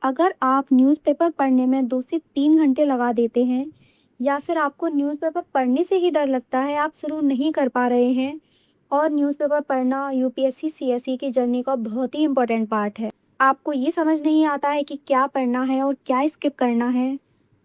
अगर आप न्यूज़पेपर पढ़ने में 2 से 3 घंटे लगा देते हैं या फिर आपको न्यूज़पेपर पढ़ने से ही डर लगता है, आप शुरू नहीं कर पा रहे हैं और न्यूज़पेपर पढ़ना यूपीएससी सीएसई की जर्नी का बहुत ही इम्पोर्टेंट पार्ट है। आपको ये समझ नहीं आता है कि क्या पढ़ना है और क्या स्किप करना है,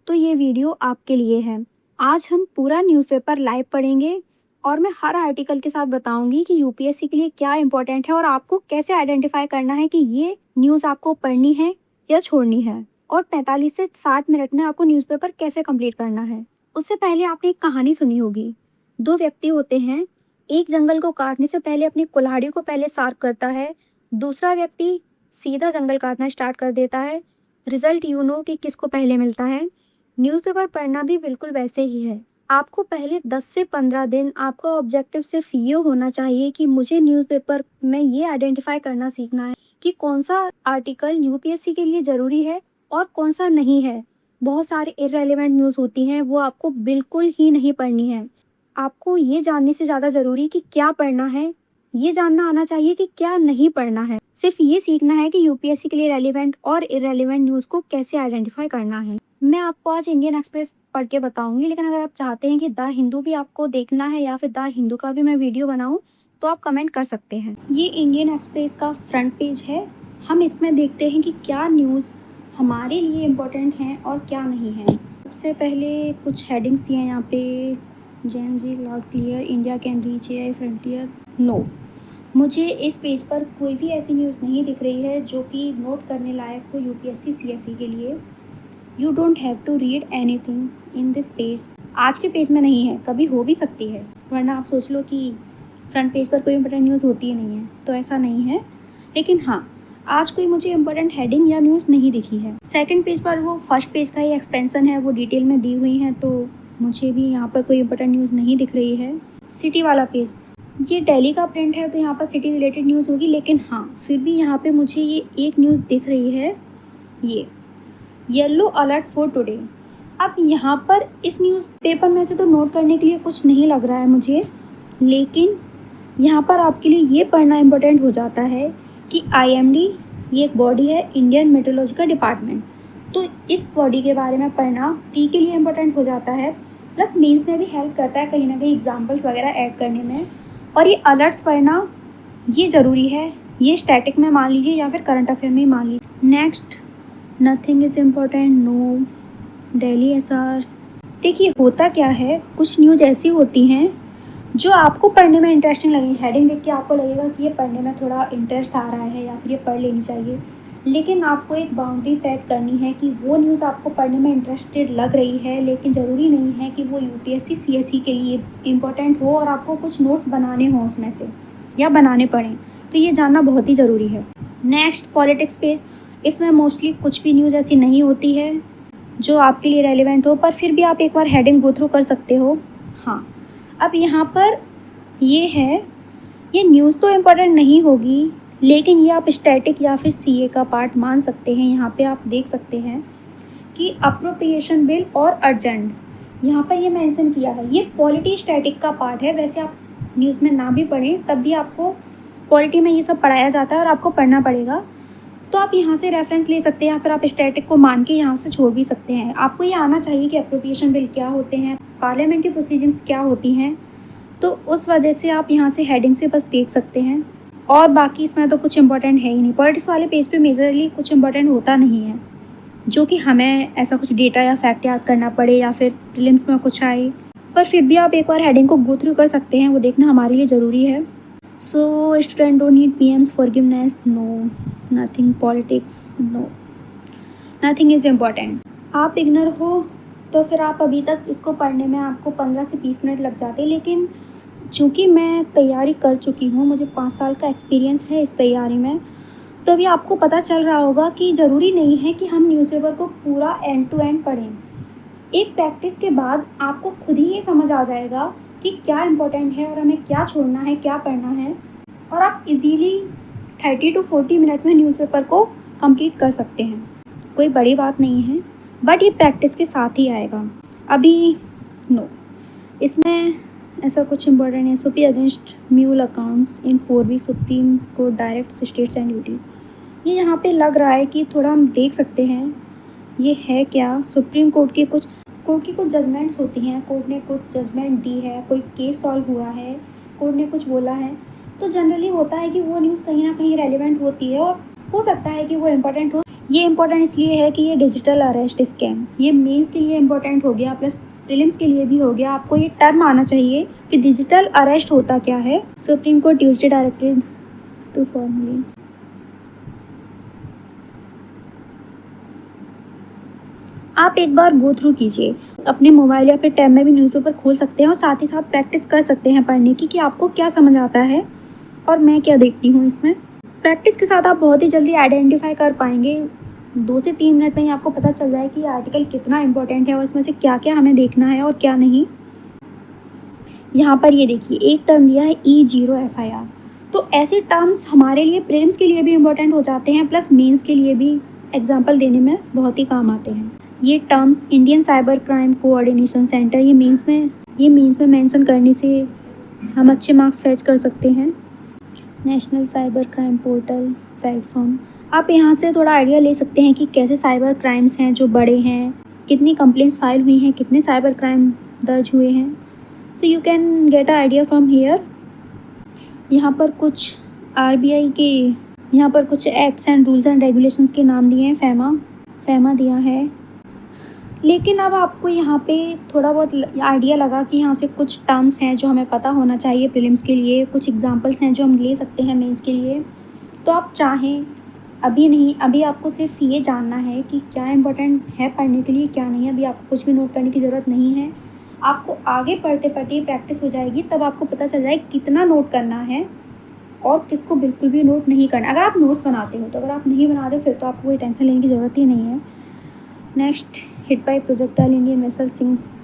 तो ये वीडियो आपके लिए है। आज हम पूरा न्यूज़पेपर लाइव पढ़ेंगे और मैं हर आर्टिकल के साथ बताऊंगी कि यूपीएससी के लिए क्या इम्पोर्टेंट है और आपको कैसे आइडेंटिफाई करना है कि ये न्यूज़ आपको पढ़नी है या छोड़नी है और 45 से 60 मिनट में आपको न्यूज़पेपर कैसे कंप्लीट करना है। उससे पहले आपने एक कहानी सुनी होगी। 2 व्यक्ति होते हैं, एक जंगल को काटने से पहले अपनी कुल्हाड़ी को पहले शार्प करता है, दूसरा व्यक्ति सीधा जंगल काटना स्टार्ट कर देता है। रिजल्ट यू नो कि किसको पहले मिलता है। न्यूज़पेपर पढ़ना भी बिल्कुल वैसे ही है। आपको पहले 10 से 15 दिन आपका ऑब्जेक्टिव सिर्फ ये होना चाहिए कि मुझे न्यूज़पेपर में ये आइडेंटिफाई करना सीखना है कि कौन सा आर्टिकल यूपीएससी के लिए ज़रूरी है और कौन सा नहीं है। बहुत सारे इररेलेवेंट न्यूज़ होती हैं, वो आपको बिल्कुल ही नहीं पढ़नी है। आपको ये जानने से ज़्यादा ज़रूरी कि क्या पढ़ना है, ये जानना आना चाहिए कि क्या नहीं पढ़ना है। सिर्फ ये सीखना है कि यूपीएससी के लिए रेलिवेंट और इररेलेवेंट न्यूज़ को कैसे आइडेंटिफाई करना है। मैं आपको आज इंडियन एक्सप्रेस पढ़ के बताऊंगी, लेकिन अगर आप चाहते हैं कि द हिंदू भी आपको देखना है या फिर द हिंदू का भी मैं वीडियो बनाऊं, तो आप कमेंट कर सकते हैं। ये इंडियन एक्सप्रेस का फ्रंट पेज है। हम इसमें देखते हैं कि क्या न्यूज़ हमारे लिए इम्पोर्टेंट हैं और क्या नहीं है। सबसे पहले कुछ हेडिंग्स दिए हैं यहाँ पे। Gen Z loud clear, India can reach AI frontier. No, मुझे इस पेज पर कोई भी ऐसी न्यूज़ नहीं दिख रही है जो कि नोट करने लायक हो यूपीएससी सीएसई के लिए। You don't have to read anything in this page. आज के पेज में नहीं है, कभी हो भी सकती है, वरना आप सोच लो कि फ्रंट पेज पर कोई इंपॉर्टेंट न्यूज़ होती ही नहीं है, तो ऐसा नहीं है। लेकिन हाँ, आज कोई मुझे इंपॉर्टेंट हेडिंग या न्यूज़ नहीं दिखी है। सेकंड पेज पर वो फर्स्ट पेज का ही एक्सपेंसन है, वो डिटेल में दी हुई हैं, तो मुझे भी यहाँ पर कोई इंपॉर्टेंट न्यूज़ नहीं दिख रही है। सिटी वाला पेज, ये दिल्ली का प्रिंट है तो यहाँ पर सिटी रिलेटेड न्यूज़ होगी, लेकिन हाँ फिर भी यहाँ पे मुझे ये एक न्यूज़ दिख रही है, ये येलो अलर्ट फॉर टुडे। अब यहाँ पर इस न्यूज़ पेपर में से तो नोट करने के लिए कुछ नहीं लग रहा है मुझे, लेकिन यहाँ पर आपके लिए ये पढ़ना इम्पोर्टेंट हो जाता है कि आईएमडी ये एक बॉडी है, इंडियन मेट्रोलॉजिकल डिपार्टमेंट, तो इस बॉडी के बारे में पढ़ना प्री के लिए इम्पोर्टेंट हो जाता है, प्लस मेंस में भी हेल्प करता है कहीं ना कहीं एग्जाम्पल्स वगैरह ऐड करने में। और ये अलर्ट्स पढ़ना ये ज़रूरी है, ये स्टैटिक में मान लीजिए या फिर करंट अफेयर में मान लीजिए। Next, nothing is important, no, Delhi SR. देखिए होता क्या है, कुछ न्यूज़ ऐसी होती हैं जो आपको पढ़ने में इंटरेस्टिंग लगेगी। हेडिंग देख के आपको लगेगा कि ये पढ़ने में थोड़ा इंटरेस्ट आ रहा है या फिर ये पढ़ लेनी चाहिए, लेकिन आपको एक बाउंड्री सेट करनी है कि वो न्यूज़ आपको पढ़ने में इंटरेस्टेड लग रही है, लेकिन ज़रूरी नहीं है कि वो यूपीएससी सीएसई के लिए इम्पोर्टेंट हो और आपको कुछ नोट्स बनाने हों उसमें से या बनाने पड़ें, तो ये जानना बहुत ही ज़रूरी है। नेक्स्ट, पॉलिटिक्स पेज, इसमें मोस्टली कुछ भी न्यूज़ ऐसी नहीं होती है जो आपके लिए रेलिवेंट हो, पर फिर भी आप एक बार हेडिंग गो थ्रू कर सकते हो। हाँ, अब यहाँ पर ये है, ये न्यूज़ तो इम्पोर्टेंट नहीं होगी, लेकिन ये आप स्टैटिक या फिर सीए का पार्ट मान सकते हैं। यहाँ पे आप देख सकते हैं कि अप्रोप्रिएशन बिल और अर्जेंट, यहाँ पर ये मेंशन किया है, ये पॉलिटी स्टैटिक का पार्ट है। वैसे आप न्यूज़ में ना भी पढ़ें तब भी आपको पॉलिटी में ये सब पढ़ाया जाता है और आपको पढ़ना पड़ेगा, तो आप यहाँ से रेफरेंस ले सकते हैं या फिर आप स्टैटिक को मान के यहाँ से छोड़ भी सकते हैं। आपको ये आना चाहिए कि अप्रोप्रिएशन बिल क्या होते हैं, पार्लियामेंट की प्रोसीजर्स क्या होती हैं, तो उस वजह से आप यहाँ से हेडिंग से बस देख सकते हैं। और बाकी इसमें तो कुछ इंपॉर्टेंट है ही नहीं। पॉलिटिक्स वाले पेज पे मेजरली कुछ इंपॉर्टेंट होता नहीं है जो कि हमें ऐसा कुछ डेटा या फैक्ट याद करना पड़े या फिर प्रीलिम्स में कुछ आए, पर फिर भी आप एक बार हेडिंग को गो थ्रू कर सकते हैं, वो देखना हमारे लिए ज़रूरी है। So student don't need PM's forgiveness, no, nothing, politics, no, nothing is important. आप इग्नर हो तो फिर आप अभी तक इसको पढ़ने में आपको 15 से 20 मिनट लग जाते, लेकिन चूँकि मैं तैयारी कर चुकी हूँ, मुझे 5 साल का एक्सपीरियंस है इस तैयारी में, तो अभी आपको पता चल रहा होगा कि ज़रूरी नहीं है कि हम न्यूज़पेपर को पूरा एंड टू एंड पढ़ें। एक प्रैक्टिस के बाद आपको खुद ही ये समझ आ जाएगा कि क्या इम्पोर्टेंट है और हमें क्या छोड़ना है, क्या पढ़ना है, और आप इजीली 30 to 40 मिनट में न्यूज़पेपर को कंप्लीट कर सकते हैं। कोई बड़ी बात नहीं है, बट ये प्रैक्टिस के साथ ही आएगा। अभी नो, इसमें ऐसा कुछ important SOP against mule accounts in 4 week, Supreme Court direct states and UT. ये यहाँ पे लग रहा है कि थोड़ा हम देख सकते हैं ये है क्या। सुप्रीम कोर्ट की कुछ जजमेंट्स होती हैं, कोर्ट ने कुछ जजमेंट दी है, कोई केस सॉल्व हुआ है, कोर्ट ने कुछ बोला है, तो जनरली होता है कि वो न्यूज़ कहीं ना कहीं रेलिवेंट होती है और हो सकता है कि वो इम्पोर्टेंट हो। ये इम्पोर्टेंट इसलिए है कि ये डिजिटल अरेस्ट स्कैम, ये मेंस के लिए इम्पोर्टेंट हो गया प्लस प्रीलिम्स के लिए भी हो गया। आपको ये टर्म आना चाहिए कि डिजिटल अरेस्ट होता क्या है। Supreme Court Tuesday directed to formally. आप एक बार गो थ्रू कीजिए, अपने मोबाइल या फिर टैब में भी न्यूज़पेपर खोल सकते हैं और साथ ही साथ प्रैक्टिस कर सकते हैं पढ़ने की कि आपको क्या समझ आता है और मैं क्या देखती हूँ इसमें। प्रैक्टिस के साथ आप बहुत ही जल्दी आइडेंटिफाई कर पाएंगे, 2 से 3 मिनट में ही आपको पता चल जाए कि ये आर्टिकल कितना इंपॉर्टेंट है और इसमें से क्या क्या हमें देखना है और क्या नहीं। यहाँ पर ये देखिए एक टर्म दिया है E0FIR, तो ऐसे टर्म्स हमारे लिए प्रीलिम्स के लिए भी इम्पोर्टेंट हो जाते हैं प्लस मेंस के लिए भी एग्जाम्पल देने में बहुत ही काम आते हैं। ये terms Indian cyber crime coordination centre, ये मेंस में मेंशन करने से हम अच्छे मार्क्स फैच कर सकते हैं। National cyber crime portal platform, आप यहाँ से थोड़ा आइडिया ले सकते हैं कि कैसे साइबर क्राइम्स हैं जो बड़े हैं, कितनी कंप्लेंट्स फाइल हुई हैं, कितने साइबर क्राइम दर्ज हुए हैं। सो you can get a idea from here. यहाँ पर कुछ RBI के यहाँ पर कुछ acts and rules and regulations के नाम दिए हैं, फैमा दिया है। लेकिन अब आपको यहाँ पे थोड़ा बहुत आइडिया लगा कि यहाँ से कुछ टर्म्स हैं जो हमें पता होना चाहिए प्रीलिम्स के लिए, कुछ एग्जांपल्स हैं जो हम ले सकते हैं मेंस के लिए। तो आप चाहें अभी नहीं, अभी आपको सिर्फ ये जानना है कि क्या इम्पोर्टेंट है पढ़ने के लिए, क्या नहीं। अभी आपको कुछ भी नोट करने की ज़रूरत नहीं है, आपको आगे पढ़ते पढ़ते प्रैक्टिस हो जाएगी, तब आपको पता चल जाए कितना नोट करना है और किसको बिल्कुल भी नोट नहीं करना। अगर आप नोट्स बनाते हो तो, अगर आप नहीं बनाते फिर तो आपको कोई टेंशन लेने की ज़रूरत ही नहीं है। Next, hit by projectile Indian vessel sinks.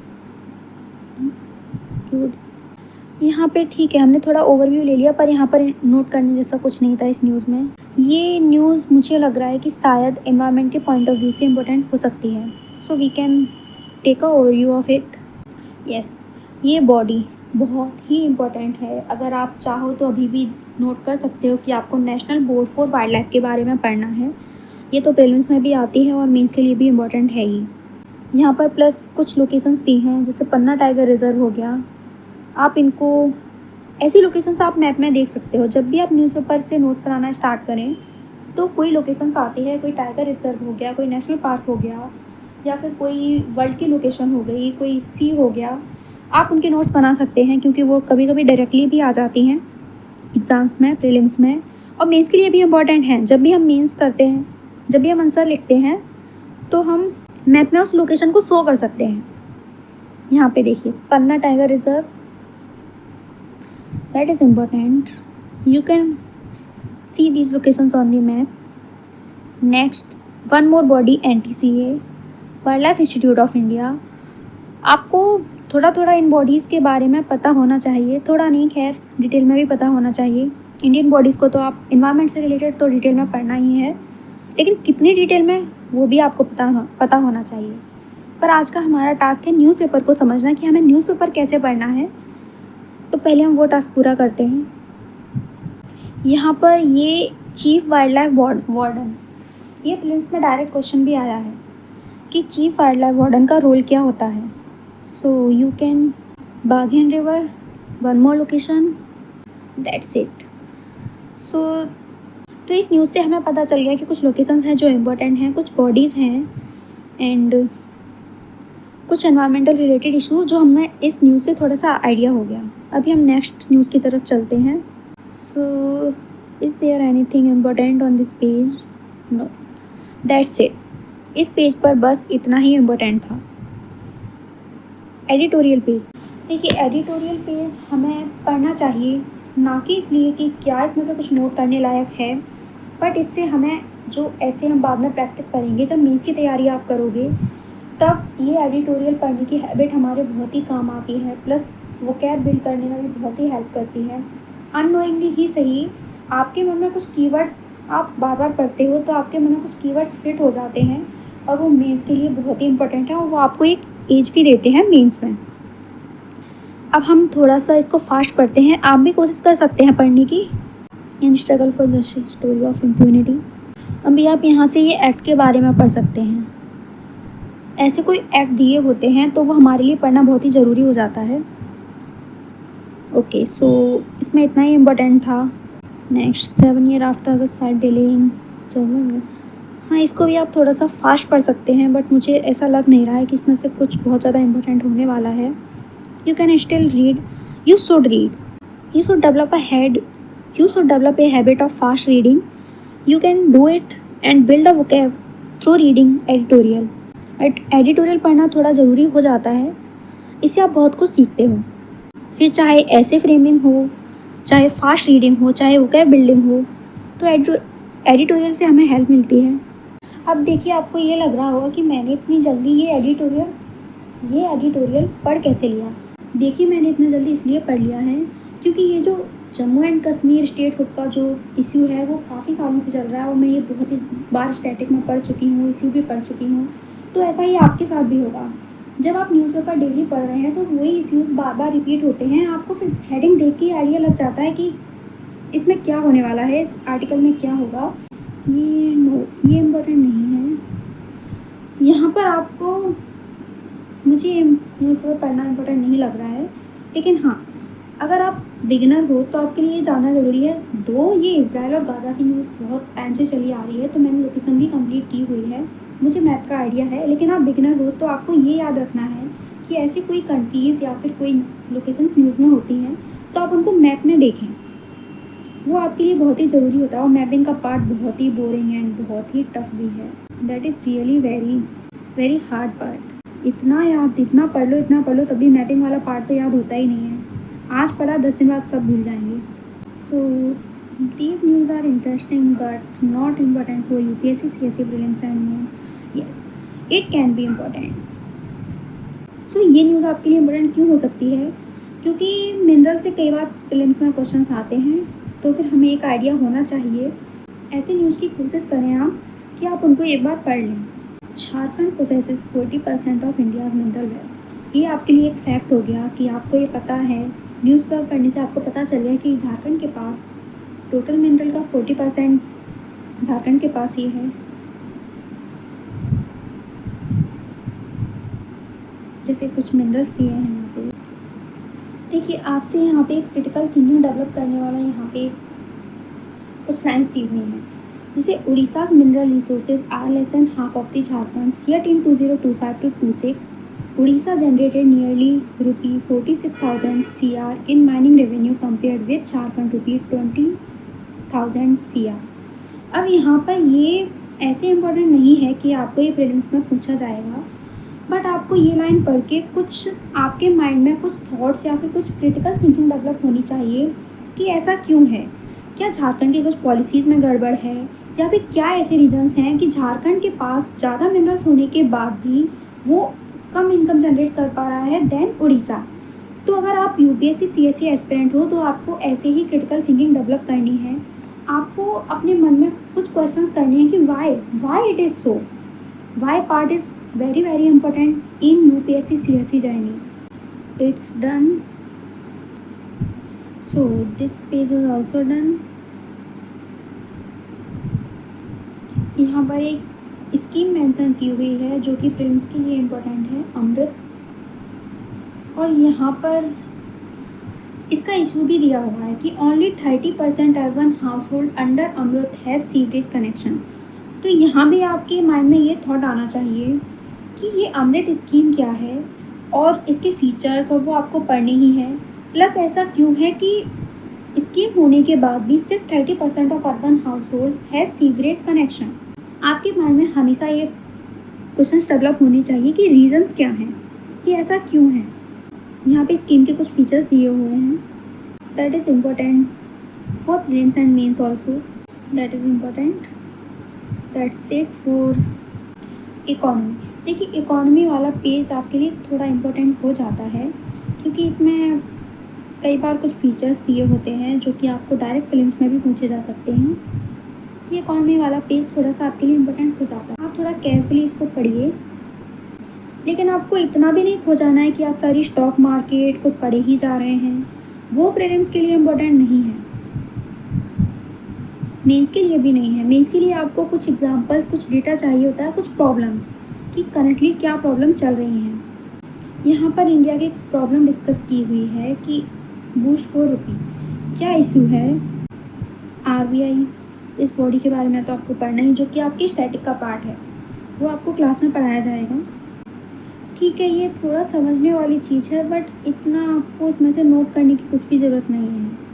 यहाँ पे ठीक है, हमने थोड़ा ओवरव्यू ले लिया पर यहाँ पर नोट करने जैसा कुछ नहीं था इस न्यूज़ में। ये न्यूज़ मुझे लग रहा है कि शायद एनवायरनमेंट के पॉइंट ऑफ व्यू से इम्पोर्टेंट हो सकती है। So we can take a overview of it. Yes, ये बॉडी बहुत ही इम्पोर्टेंट है। अगर आप चाहो तो अभी भी नोट कर सकते हो कि आपको national board for wild life के बारे में पढ़ना है। ये तो प्रीलिम्स में भी आती है और मेंस के लिए भी इम्पोर्टेंट है ही। यहाँ पर प्लस कुछ लोकेशंस दी हैं, जैसे पन्ना टाइगर रिजर्व हो गया। आप इनको ऐसी लोकेशंस आप मैप में देख सकते हो। जब भी आप न्यूज़पेपर से नोट्स बनाना स्टार्ट करें तो कोई लोकेशंस आती है, कोई टाइगर रिजर्व हो गया, कोई नेशनल पार्क हो गया, या फिर कोई वर्ल्ड की लोकेशन हो गई, कोई सी हो गया। आप उनके नोट्स बना सकते हैं क्योंकि वो कभी कभी डायरेक्टली भी आ जाती हैं एग्ज़ाम्स में, प्रीलिम्स में, और मेंस के लिए भी इम्पॉर्टेंट हैं। जब भी हम मेंस करते हैं, जब भी हम आंसर लिखते हैं तो हम मैप में उस लोकेशन को शो कर सकते हैं। यहाँ पे देखिए Panna tiger reserve, that is important. You can see these locations on the map. Next, one more body NTCA, wildlife institute of India. आपको थोड़ा थोड़ा इन बॉडीज़ के बारे में पता होना चाहिए, थोड़ा नहीं, खैर डिटेल में भी पता होना चाहिए। इंडियन बॉडीज़ को तो आप इन्वायरमेंट से रिलेटेड तो डिटेल में पढ़ना ही है, लेकिन कितनी डिटेल में वो भी आपको पता होना चाहिए। पर आज का हमारा टास्क है न्यूज़पेपर को समझना कि हमें न्यूज़पेपर कैसे पढ़ना है। तो पहले हम वो टास्क पूरा करते हैं। यहाँ पर ये चीफ वाइल्ड लाइफ वार्डन, ये प्रीलिम्स में डायरेक्ट क्वेश्चन भी आया है कि चीफ वाइल्ड लाइफ वार्डन का रोल क्या होता है। So you can Baghain river, one more location, that's it. So तो इस न्यूज़ से हमें पता चल गया कि कुछ लोकेशंस हैं जो इम्पोर्टेंट हैं, कुछ बॉडीज़ हैं एंड कुछ एनवायरमेंटल रिलेटेड इशू जो हमें इस न्यूज़ से थोड़ा सा आइडिया हो गया। अभी हम नेक्स्ट न्यूज़ की तरफ चलते हैं। So is there anything important on this page? No, that's it. इस पेज पर बस इतना ही इम्पोर्टेंट था। एडिटोरियल पेज, देखिए एडिटोरियल पेज हमें पढ़ना चाहिए, ना कि इसलिए कि क्या इसमें से कुछ नोट करने लायक है, बट इससे हमें जो ऐसे हम बाद में प्रैक्टिस करेंगे, जब मेंस की तैयारी आप करोगे तब ये एडिटोरियल पढ़ने की हैबिट हमारे बहुत ही काम आती है, प्लस वोकैब बिल्ड करने में भी बहुत ही हेल्प करती है। अननोइंगली ही सही, आपके मन में कुछ कीवर्ड्स आप बार बार पढ़ते हो तो आपके मन में कुछ कीवर्ड्स फिट हो जाते हैं और वो मेंस के लिए बहुत ही इंपॉर्टेंट है और वो आपको एक एज भी देते हैं मेंस में। अब हम थोड़ा सा इसको फास्ट पढ़ते हैं, आप भी कोशिश कर सकते हैं पढ़ने की। इन struggle for justice, story of impunity. अभी आप यहाँ से ये एक्ट के बारे में पढ़ सकते हैं। ऐसे कोई एक्ट दिए होते हैं तो वो हमारे लिए पढ़ना बहुत ही ज़रूरी हो जाता है। ओके, सो इसमें इतना ही इम्पोर्टेंट था। नेक्स्ट 7 ईयर आफ्टर अगस्त फाइट डिलेइंग, चलो हाँ, इसको भी आप थोड़ा सा फास्ट पढ़ सकते हैं, बट मुझे ऐसा लग नहीं रहा है कि इसमें से कुछ बहुत ज़्यादा इम्पोर्टेंट होने वाला है। You can still read, you should read, you should develop a head you should develop a habit of fast reading. You can do it and build a vocab through reading editorial. Editorial पढ़ना थोड़ा ज़रूरी हो जाता है, इससे आप बहुत कुछ सीखते हो। फिर चाहे ऐसे फ्रेमिंग हो, चाहे फास्ट रीडिंग हो, चाहे वोकैब बिल्डिंग हो, तो एडिटोरियल से हमें हेल्प मिलती है। अब देखिए, आपको ये लग रहा होगा कि मैंने इतनी जल्दी ये एडिटोरियल पढ़ कैसे लिया। देखिए, मैंने इतना जल्दी इसलिए पढ़ लिया है क्योंकि ये जो जम्मू एंड कश्मीर स्टेटहुड का जो इश्यू है वो काफ़ी सालों से चल रहा है और मैं ये बहुत ही बार स्टैटिक में पढ़ चुकी हूँ, इश्यू भी पढ़ चुकी हूँ। तो ऐसा ही आपके साथ भी होगा। जब आप न्यूज़पेपर डेली पढ़ रहे हैं तो वही इश्यूज़ बार बार रिपीट होते हैं। आपको फिर हेडिंग देख के आइडिया लग जाता है कि इसमें क्या होने वाला है, इस आर्टिकल में क्या होगा। ये इम्पोर्टेंट नहीं है। यहाँ पर आपको, मुझे न्यूज़पेपर पढ़ना इम्पोर्टेंट नहीं लग रहा है, लेकिन हाँ, अगर आप बिगिनर हो तो आपके लिए जानना ज़रूरी है। दो ये इजराइल और गाज़ा की न्यूज़ बहुत टाइम से चली आ रही है, तो मैंने लोकेशन भी कंप्लीट की हुई है, मुझे मैप का आइडिया है। लेकिन आप बिगिनर हो तो आपको ये याद रखना है कि ऐसी कोई कंट्रीज़ या फिर कोई लोकेशंस न्यूज़ में होती हैं तो आप उनको मैप में देखें, वो आपके लिए बहुत ही ज़रूरी होता है। और मैपिंग का पार्ट बहुत ही बोरिंग एंड बहुत ही टफ भी है। That is really very very hard part. इतना पढ़ लो तभी मैपिंग वाला पार्ट तो याद होता ही नहीं है। आज पढ़ा 10 दिन बाद सब भूल जाएंगे। So these news are interesting but not important for UPSC CSC prelims and main. Yes, it can be important. So ये न्यूज़ आपके लिए इम्पोर्टेंट क्यों हो सकती है? क्योंकि मिनरल से कई बार प्रीलिम्स में क्वेश्चन आते हैं, तो फिर हमें एक आइडिया होना चाहिए। ऐसे न्यूज़ की कोशिश करें आप कि आप उनको एक बार पढ़ लें। Jharkhand possesses 40% of India's mineral wealth. ये आपके लिए एक फैक्ट हो गया कि आपको ये पता है। न्यूज़पेपर पढ़ने से आपको पता चल गया कि झारखंड के पास टोटल मिनरल का 40% झारखंड के पास ही है। जैसे कुछ मिनरल्स दिए हैं यहाँ पे। देखिए, आपसे यहाँ पे एक क्रिटिकल थिंकिंग डेवलप करने वाला यहाँ पे कुछ लाइन्स दी हुई हैं। जैसे Orissa mineral resources are less than half of the Jharkhand year in 2025 to 26। Odisha generated nearly rupee 46,000 CR in mining revenue compared with Jharkhand rupee 20,000 CR। अब यहाँ पर ये ऐसे इम्पोर्टेंट नहीं है कि आपको ये प्रीलिम्स में पूछा जाएगा, बट आपको ये लाइन पढ़ के कुछ आपके माइंड में कुछ थॉट्स या फिर कुछ क्रिटिकल थिंकिंग डेवलप होनी चाहिए कि ऐसा क्यों है। क्या झारखंड की कुछ पॉलिसीज़ में गड़बड़ है, या फिर क्या ऐसे रीजन्स हैं कि झारखंड के पास ज़्यादा मिनरल्स होने के बाद भी वो कम इनकम जनरेट कर पा रहा है देन उड़ीसा। तो अगर आप यूपीएससी सीएससी एस्पिरेंट हो तो आपको ऐसे ही क्रिटिकल थिंकिंग डेवलप करनी है। आपको अपने मन में कुछ क्वेश्चंस करने हैं कि why it is so, why part is very very important in UPSC CSC journey. It's done. So this page is also done. यहाँ पर एक स्कीम मेंशन की हुई है जो कि प्रीलिम्स के लिए इम्पोर्टेंट है, अमृत। और यहाँ पर इसका इशू भी दिया हुआ है कि only 30% urban household under Amrut have sewerage connection. तो यहाँ भी आपके माइंड में ये थॉट आना चाहिए कि ये अमृत स्कीम क्या है और इसके फीचर्स, और वो आपको पढ़नी ही है। प्लस ऐसा क्यों है कि स्कीम होने के बाद भी सिर्फ 30% of urban house hold have sewerage connection. आपके माइंड में हमेशा ये क्वेश्चन डेवलप होने चाहिए कि रीजंस क्या हैं, कि ऐसा क्यों है। यहाँ पे स्कीम के कुछ फीचर्स दिए हुए हैं। That is important for prelims and mains also. That is important. That's it for economy. देखिए, इकोनॉमी वाला पेज आपके लिए थोड़ा इम्पोर्टेंट हो जाता है क्योंकि इसमें कई बार कुछ फीचर्स दिए होते हैं जो कि आपको डायरेक्ट प्रीलिम्स में भी पूछे जा सकते हैं। ये इकोनॉमी वाला पेज थोड़ा सा आपके लिए इम्पोर्टेंट हो जाता है। आप थोड़ा केयरफुली इसको पढ़िए, लेकिन आपको इतना भी नहीं खो जाना है कि आप सारी स्टॉक मार्केट को पढ़े ही जा रहे हैं। वो प्रीलिम्स के लिए इम्पोर्टेंट नहीं है। मेंस के लिए भी नहीं है। मेंस के लिए आपको कुछ एग्जांपल्स, कुछ डेटा चाहिए होता है, कुछ प्रॉब्लम्स कि करंटली क्या प्रॉब्लम चल रही हैं। यहाँ पर इंडिया की प्रॉब्लम डिस्कस की हुई है कि बूस्ट फॉर रुपी क्या इशू है। आरबीआई, इस बॉडी के बारे में तो आपको पढ़ना ही, जो कि आपकी स्टैटिक का पार्ट है, वो आपको क्लास में पढ़ाया जाएगा। ठीक है, ये थोड़ा समझने वाली चीज़ है, बट इतना आपको इसमें से नोट करने की कुछ भी ज़रूरत नहीं है।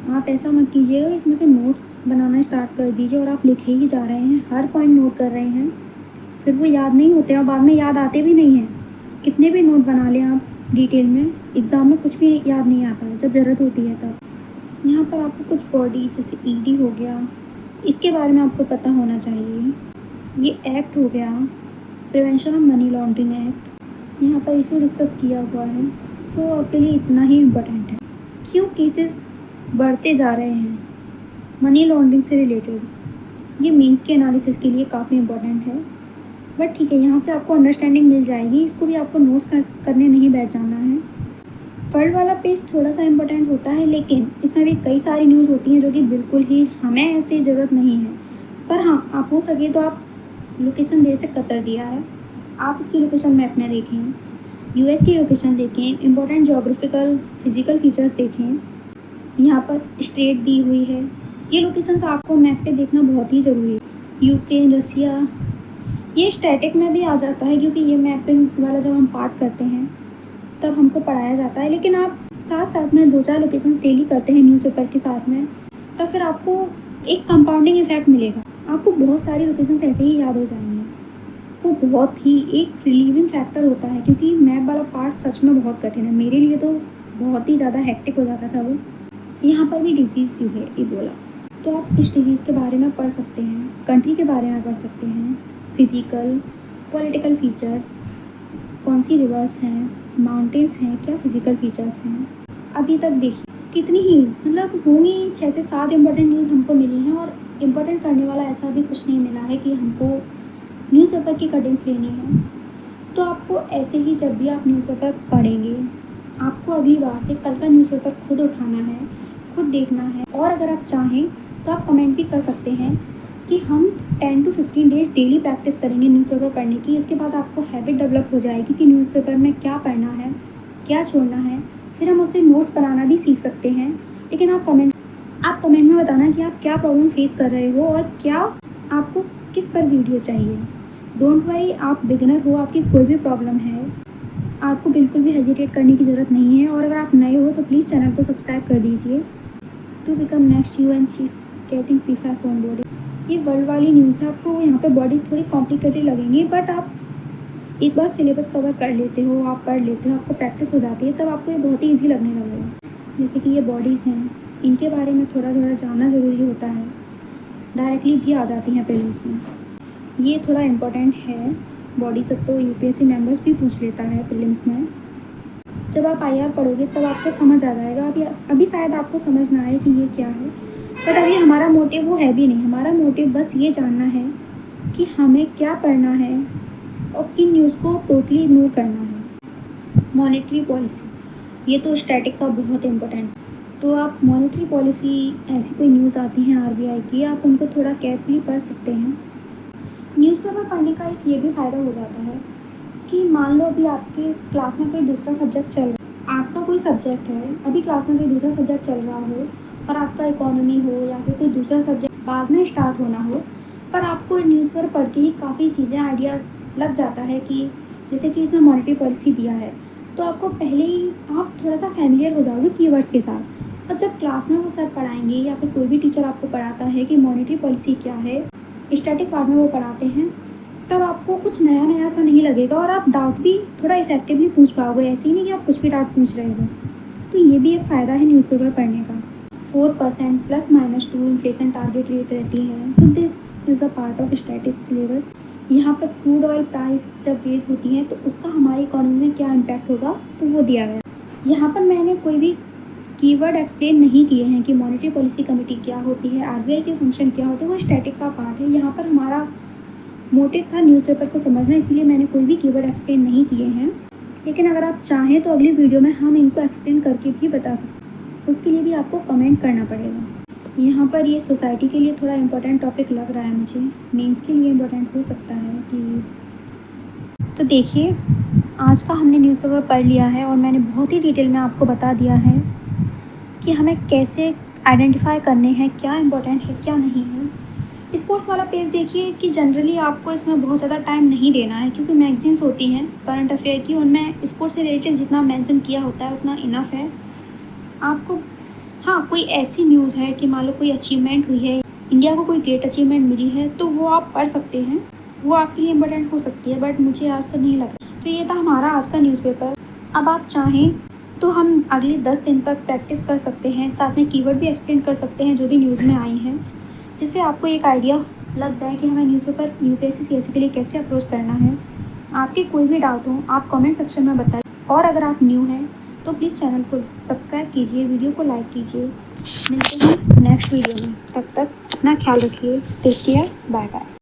आप ऐसा मत कीजिएगा, इसमें से नोट्स बनाना स्टार्ट कर दीजिए और आप लिखे ही जा रहे हैं, हर पॉइंट नोट कर रहे हैं, फिर वो याद नहीं होते और बाद में याद आते भी नहीं हैं। कितने भी नोट बना लें आप डिटेल में, एग्ज़ाम में कुछ भी याद नहीं आता है, जब ज़रूरत होती है तब। यहाँ पर आपको कुछ बॉडीज जैसे ईडी हो गया, इसके बारे में आपको पता होना चाहिए। ये एक्ट हो गया, prevention of money laundering act, यहाँ पर इसे डिस्कस किया हुआ है। सो आपके लिए इतना ही इम्पोर्टेंट है। क्यों केसेस बढ़ते जा रहे हैं मनी लॉन्ड्रिंग से रिलेटेड, ये मेंस के एनालिसिस के लिए काफ़ी इम्पोर्टेंट है। बट ठीक है, यहाँ से आपको अंडरस्टैंडिंग मिल जाएगी, इसको भी आपको नोट्स करने नहीं बैठ जाना है। वर्ल्ड वाला पेज थोड़ा सा इम्पोर्टेंट होता है, लेकिन इसमें भी कई सारी न्यूज़ होती हैं जो कि बिल्कुल ही हमें ऐसी ज़रूरत नहीं है। पर हाँ, आप हो सके तो आप लोकेशन देश से कतर दिया है, आप इसकी लोकेशन मैप में देखें, यूएस की लोकेशन देखें, इम्पोर्टेंट जोग्राफिकल फिजिकल फीचर्स देखें। यहाँ पर स्टेट दी हुई है, ये लोकेशंस आपको मैप पे देखना बहुत ही ज़रूरी है। यूक्रेन, रसिया, ये स्टैटिक में भी आ जाता है, क्योंकि ये मैपिंग वाला जब हम पार्ट करते हैं तब हमको पढ़ाया जाता है। लेकिन आप साथ साथ में 2-4 लोकेशन डेली करते हैं न्यूज़पेपर के साथ में, तब फिर आपको एक कंपाउंडिंग इफेक्ट मिलेगा, आपको बहुत सारी लोकेशन ऐसे ही याद हो जाएंगी। वो बहुत ही एक रिलीविंग फैक्टर होता है, क्योंकि मैप वाला पार्ट सच में बहुत कठिन है, मेरे लिए तो बहुत ही ज़्यादा हेक्टिक हो जाता था वो। यहाँ पर भी डिजीज़ जो है इबोला, तो आप इस डिजीज़ के बारे में पढ़ सकते हैं, कंट्री के बारे में पढ़ सकते हैं, फिज़िकल पॉलिटिकल फीचर्स, कौन सी रिवर्स हैं, माउंटेन्स हैं, क्या फिज़िकल फीचर्स हैं। अभी तक देखिए कितनी ही मतलब होंगी 6 से 7 इम्पोर्टेंट न्यूज़ हमको मिली हैं, और इम्पोर्टेंट करने वाला ऐसा भी कुछ नहीं मिला है कि हमको न्यूज़पेपर की कटिंग्स लेनी है। तो आपको ऐसे ही जब भी आप न्यूज़पेपर पढ़ेंगे, आपको अगली बार से कल का न्यूज़पेपर खुद उठाना है, खुद देखना है, और अगर आप चाहें तो आप कमेंट भी कर सकते हैं कि हम 10 to 15 डेज़ डेली प्रैक्टिस करेंगे न्यूज़पेपर पढ़ने की। इसके बाद आपको हैबिट डेवलप हो जाएगी कि न्यूज़पेपर में क्या पढ़ना है, क्या छोड़ना है, फिर हम उससे नोट्स बनाना भी सीख सकते हैं। लेकिन आप कमेंट में बताना कि आप क्या प्रॉब्लम फेस कर रहे हो और क्या आपको किस पर वीडियो चाहिए। डोंट वरी, आप बिगिनर हो, आपकी कोई भी प्रॉब्लम है, आपको बिल्कुल भी हेजिटेट करने की ज़रूरत नहीं है। और अगर आप नए हो तो प्लीज़ चैनल को सब्सक्राइब कर दीजिए to become next UN chief getting P5 on board. ये वर्ल्ड वाली न्यूज़ है, आपको यहाँ पे बॉडीज़ थोड़ी कॉम्प्लिकेटेड लगेंगी, बट आप एक बार सिलेबस कवर कर लेते हो, आप पढ़ लेते हो, आपको प्रैक्टिस हो जाती है, तब आपको ये बहुत ही ईजी लगने लगेगा। जैसे कि ये बॉडीज़ हैं, इनके बारे में थोड़ा थोड़ा जानना ज़रूरी होता है, डायरेक्टली भी आ जाती हैं प्रीलिम्स में, ये थोड़ा इम्पोर्टेंट है। बॉडी सब तो UPSC मेंबर्स भी पूछ लेता है प्रीलिम्स में। जब आप IR पढ़ोगे तब आपको समझ आ जाएगा। अभी शायद आपको समझ ना आए कि ये क्या है, बट अभी हमारा मोटिव वो है भी नहीं। हमारा मोटिव बस ये जानना है कि हमें क्या पढ़ना है और किन न्यूज़ को टोटली इग्नोर करना है। मॉनेटरी पॉलिसी, ये तो स्टैटिक का बहुत इम्पोर्टेंट। तो आप मॉनेटरी पॉलिसी, ऐसी कोई न्यूज़ आती हैं RBI की, आप उनको थोड़ा केयरफुली पढ़ सकते हैं। न्यूज़पेपर पढ़ने का एक ये भी फ़ायदा हो जाता है कि मान लो अभी आपके क्लास में कोई दूसरा सब्जेक्ट चल रहा है, आपका कोई सब्जेक्ट है, अभी क्लास में कोई दूसरा सब्जेक्ट चल रहा हो और आपका इकोनॉमी हो या फिर कोई दूसरा सब्जेक्ट बाद में स्टार्ट होना हो, पर आपको न्यूज़पेपर पढ़ के ही काफ़ी चीज़ें आइडियाज़ लग जाता है कि जैसे कि इसमें मॉनेटरी पॉलिसी दिया है, तो आपको पहले ही आप थोड़ा सा फैमिलियर हो जाओगे कीवर्ड्स के साथ। और जब क्लास में वो सर पढ़ाएंगे या फिर कोई भी टीचर आपको पढ़ाता है कि मॉनेटरी पॉलिसी क्या है, स्टैटिक पार्ट में वो पढ़ाते हैं, तब आपको कुछ नया नया सा नहीं लगेगा और आप डाउट भी थोड़ा इफेक्टिवली पूछ पाओगे। ऐसे ही नहीं कि आप कुछ भी डाउट पूछ रहे हो। तो ये भी एक फ़ायदा है न्यूज़पेपर पढ़ने का। 4% +-2 इन्फ्लेशन टारगेट रेट रहती है, तो this is a part of static syllabus. यहाँ पर क्रूड ऑयल प्राइस जब रेज होती है तो उसका हमारी इकोनॉमी में क्या इम्पैक्ट होगा, तो वो दिया गया। यहाँ पर मैंने कोई भी कीवर्ड एक्सप्लेन नहीं किए हैं कि मॉनेटरी पॉलिसी कमेटी क्या होती है, RBI के फंक्शन क्या होते हैं, वो स्टैटिक का पार्ट है। यहाँ पर हमारा मोटिव था न्यूज़पेपर को समझना, इसलिए मैंने कोई भी कीवर्ड एक्सप्लेन नहीं किए हैं। लेकिन अगर आप चाहें तो अगली वीडियो में हम इनको एक्सप्लेन करके भी बता सकते हैं, उसके लिए भी आपको कमेंट करना पड़ेगा। यहाँ पर ये सोसाइटी के लिए थोड़ा इम्पोर्टेंट टॉपिक लग रहा है मुझे, मेंस के लिए इम्पोर्टेंट हो सकता है कि। तो देखिए, आज का हमने न्यूज़पेपर पढ़ लिया है और मैंने बहुत ही डिटेल में आपको बता दिया है कि हमें कैसे आइडेंटिफाई करने हैं, क्या इम्पोर्टेंट है क्या नहीं है। स्पोर्ट्स वाला पेज देखिए कि जनरली आपको इसमें बहुत ज़्यादा टाइम नहीं देना है, क्योंकि मैगजीन्स होती हैं करंट अफेयर की, उनमें स्पोर्ट्स से रिलेटेड जितना मेंशन किया होता है उतना इनफ है आपको। हाँ, कोई ऐसी न्यूज़ है कि मान लो कोई अचीवमेंट हुई है, इंडिया को कोई ग्रेट अचीवमेंट मिली है, तो वो आप पढ़ सकते हैं, वो आपके लिए इम्पोर्टेंट हो सकती है, बट मुझे आज तो नहीं लग रहा। तो ये था हमारा आज का न्यूज़पेपर। अब आप चाहें तो हम अगले 10 दिन तक प्रैक्टिस कर सकते हैं, साथ में कीवर्ड भी एक्सप्लेन कर सकते हैं जो भी न्यूज़ में आई हैं, जिससे आपको एक आइडिया लग जाए कि हमें न्यूज़पेपर यूपीएससी सीएससी के लिए कैसे अप्रोच करना है। आपके कोई भी डाउट हो आप कमेंट सेक्शन में बताइए, और अगर आप न्यू हैं तो प्लीज़ चैनल को सब्सक्राइब कीजिए, वीडियो को लाइक कीजिए। मिलते हैं नेक्स्ट वीडियो में, तब तक अपना ख्याल रखिए। Take care, bye bye.